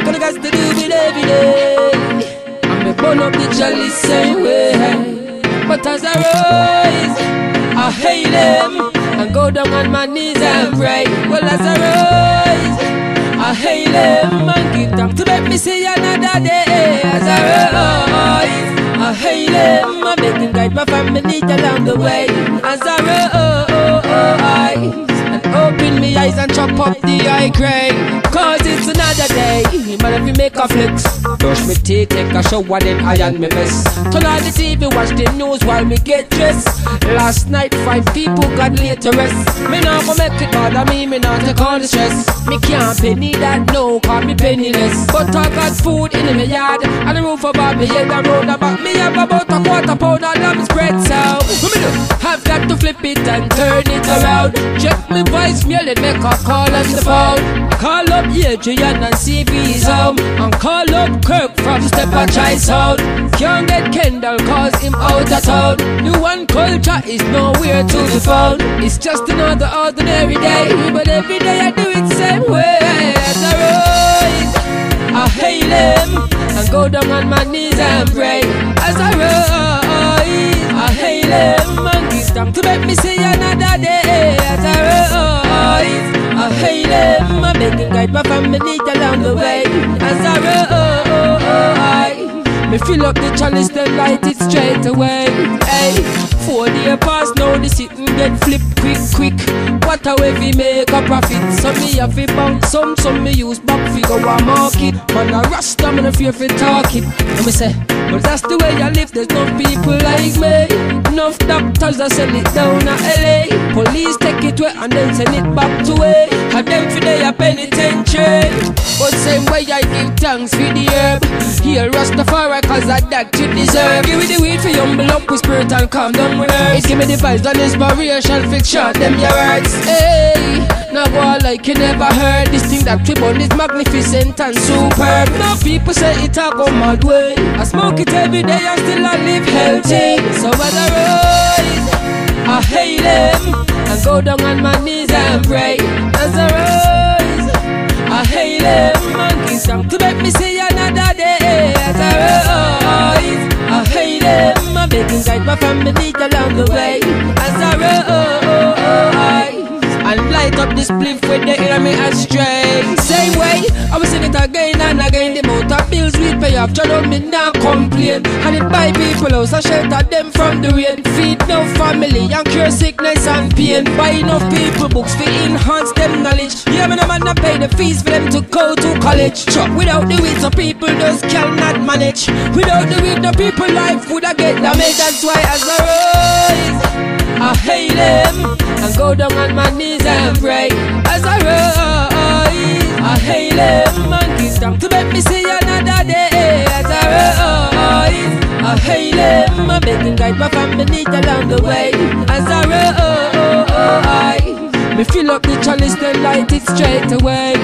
Gonna got to do it every day. And me burn up the chalice same way. But as I rise, I hail him and go down on my knees and pray. Well, as I rise, I hail him and give thanks to make me see another day. As I rise, I hail him, I make him guide my family along the way. As I rise and open me eyes and chop up the eye crane. Cause it's another day, man, if you make a flex, brush me teeth, take a shower, then iron me mess. Turn on the TV, watch the news while me get dressed. Last night 5 people got laid to rest. Me not gonna make it bother me not take all the stress. Me can't penny that, no, call me penniless. But I got food in my yard, and the roof above me head and round about me have about a quarter pound of lamb spread. So, what me do? I've got to flip it and turn it around. Check me voicemail and make a call on the phone. Call up Adrian and see if he's home, and call up Kirk from Step and Try Sound. Can't get Kendall cause him out of town. The one culture is nowhere to be found. It's just another ordinary day, but every day I do it same way. As I rise, I hail him and go down on my knees and pray. As I rise, I hail him and give thanks to make me see another day. As I rise, I hail him, I make him guide my family along the way. As I rise, me fill up the chalice, then light it straight away. Hey, 4 days past now, the sitting get flip quick. What a way we make a profit. Some me have to bounce, some me use back figure one market. Man a rasta, man a fear for talk it. Let me say, but that's the way I live, there's no people like me. Enough doctors that sell it down to LA. Police take it away and then send it back to A. And them for their penitentiary. But same way I give thanks for the herb. Here Rastafari cause I that you deserve. Give me the weed for humble up with spirit and calm down with nerves. Give me the vibes and inspiration, fix short them your words. Hey, now go on like you never heard. This thing that we born is magnificent and superb. Now people say it a go mad way. I smoke it every day and still I live healthy. So as I rise, I hail him and go down on my knees and pray. As I rise, I hail him and give thanks to make me see another day. As I rise, I hail him, I make him guide my family along the way. As I rise, and light up this spliff when they hear me astray. Same way, I was sing it again and again. The amount of bills we pay off, John on me now complain. And it buy people house and shelter them from the rain. Feed no family and cure sickness and pain. Buy enough people books for enhance them knowledge. Yeah, man, I'm not pay the fees for them to go to college. Chop without the weed, so people just cannot manage. Without the weed, the people life would have get damaged. That's why as I rise, I hail him and go down on my knees and pray. As I rise, I hail him and give thanks to make me see another day. As I rise, I hail him, I make him guide my family along the way. As I rise, me fill up the chalice, then light it straight away.